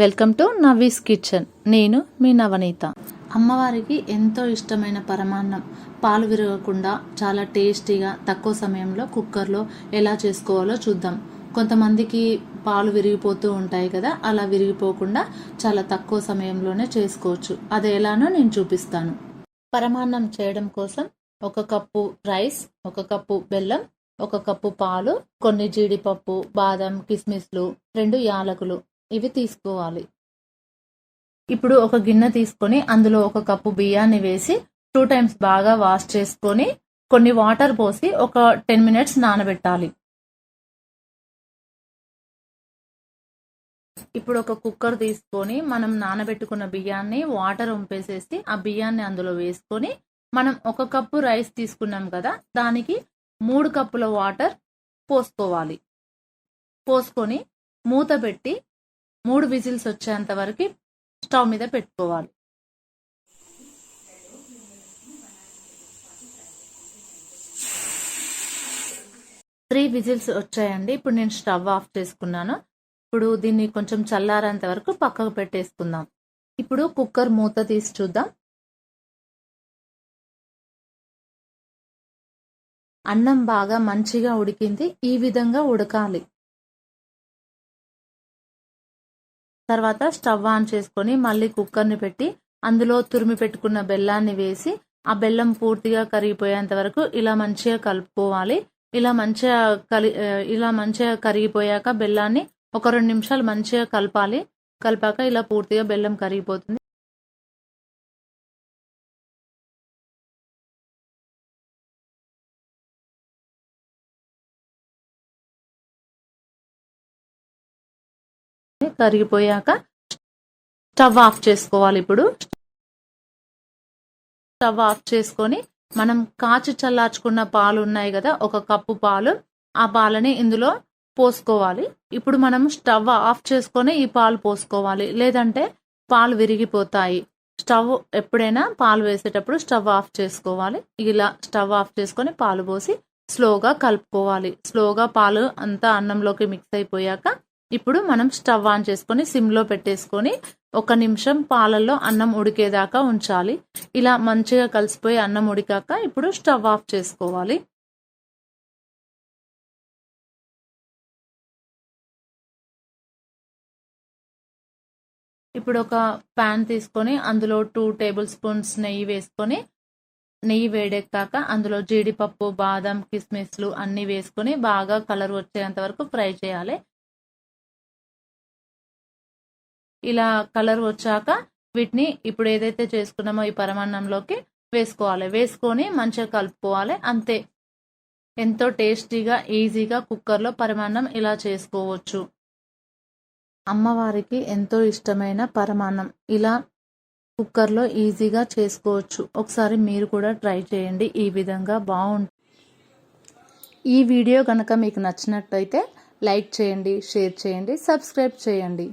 Welcome to Navis kitchen. నేను మీ నవనీత. అమ్మవారికి ఎంతో ఇష్టమైన పరమాన్నం పాలు విరగకుండా చాలా టేస్టీగా తక్కువ సమయంలో కుక్కర్లో ఎలా చేసుకోవాలో చూద్దాం. కొంతమందికి పాలు విరిగిపోతూ ఉంటాయి కదా, అలా విరిగిపోకుండా చాలా తక్కువ సమయంలోనే చేసుకోవచ్చు. అది ఎలానో నేను చూపిస్తాను. పరమాన్నం చేయడం కోసం 1 కప్పు రైస్, 1 కప్పు బెల్లం, 1 కప్పు పాలు, కొన్ని జీడిపప్పు, బాదం, కిస్మిస్లు, 2 యాలకులు ఇవి తీసుకోవాలి. ఇప్పుడు ఒక గిన్నె తీసుకొని అందులో 1 కప్పు బియ్యాన్ని వేసి 2 టైమ్స్ బాగా వాష్ చేసుకొని కొన్ని వాటర్ పోసి ఒక 10 మినిట్స్ నానబెట్టాలి. ఇప్పుడు ఒక కుక్కర్ తీసుకొని మనం నానబెట్టుకున్న బియ్యాన్ని వాటర్ వంపేసేసి ఆ బియ్యాన్ని అందులో వేసుకొని మనం 1 కప్పు రైస్ తీసుకున్నాం కదా, దానికి 3 కప్పుల వాటర్ పోసుకోవాలి. పోసుకొని మూత పెట్టి 3 విజిల్స్ వచ్చేంత వరకు స్టవ్ మీద పెట్టుకోవాలి. 3 విజిల్స్ వచ్చాయండి. ఇప్పుడు నేను స్టవ్ ఆఫ్ చేసుకున్నాను. ఇప్పుడు దీన్ని కొంచెం చల్లారేంత వరకు పక్కకు పెట్టేసుకుందాం. ఇప్పుడు కుక్కర్ మూత తీసి చూద్దాం. అన్నం బాగా మంచిగా ఉడికింది. ఈ విధంగా ఉడకాలి. తర్వాత స్టవ్ ఆన్ చేసుకొని మళ్ళీ కుక్కర్ని పెట్టి అందులో తురిమి పెట్టుకున్న బెల్లాన్ని వేసి ఆ బెల్లం పూర్తిగా కరిగిపోయేంత వరకు ఇలా మంచిగా కలుపుకోవాలి. ఇలా మంచిగా కరిగిపోయాక బెల్లాన్ని ఒక 2 నిమిషాలు మంచిగా కలపాలి. కలిపాక ఇలా పూర్తిగా బెల్లం కరిగిపోతుంది. కరిగిపోయాక స్టవ్ ఆఫ్ చేసుకోవాలి. ఇప్పుడు స్టవ్ ఆఫ్ చేసుకొని మనం కాచి చల్లార్చుకున్న పాలు ఉన్నాయి కదా, 1 కప్పు పాలు, ఆ పాలని ఇందులో పోసుకోవాలి. ఇప్పుడు మనం స్టవ్ ఆఫ్ చేసుకొని ఈ పాలు పోసుకోవాలి, లేదంటే పాలు విరిగిపోతాయి. స్టవ్ ఎప్పుడైనా పాలు వేసేటప్పుడు స్టవ్ ఆఫ్ చేసుకోవాలి. ఇలా స్టవ్ ఆఫ్ చేసుకొని పాలు పోసి స్లోగా కలుపుకోవాలి. స్లోగా పాలు అంతా అన్నంలోకి మిక్స్ అయిపోయాక ఇప్పుడు మనం స్టవ్ ఆన్ చేసుకొని సిమ్లో పెట్టేసుకొని 1 నిమిషం పాలల్లో అన్నం ఉడికేదాకా ఉంచాలి. ఇలా మంచిగా కలిసిపోయి అన్నం ఉడికాక ఇప్పుడు స్టవ్ ఆఫ్ చేసుకోవాలి. ఇప్పుడు ఒక ప్యాన్ తీసుకొని అందులో 2 టేబుల్ స్పూన్స్ నెయ్యి వేసుకొని, నెయ్యి వేడెక్కాక అందులో జీడిపప్పు, బాదం, కిస్మిస్లు అన్నీ వేసుకొని బాగా కలర్ వచ్చేంత వరకు ఫ్రై చేయాలి. ఇలా కలర్ వచ్చాక వీటిని ఇప్పుడు ఏదైతే చేసుకున్నామో ఈ పరమాన్నంలోకి వేసుకోవాలి. వేసుకొని మంచిగా కలుపుకోవాలి. అంతే, ఎంతో టేస్టీగా ఈజీగా కుక్కర్లో పరమాన్నం ఇలా చేసుకోవచ్చు. అమ్మవారికి ఎంతో ఇష్టమైన పరమాన్నం ఇలా కుక్కర్లో ఈజీగా చేసుకోవచ్చు. ఒకసారి మీరు కూడా ట్రై చేయండి. ఈ విధంగా బాగుంటుంది. ఈ వీడియో కనుక మీకు నచ్చినట్టయితే లైక్ చేయండి, షేర్ చేయండి, సబ్స్క్రైబ్ చేయండి.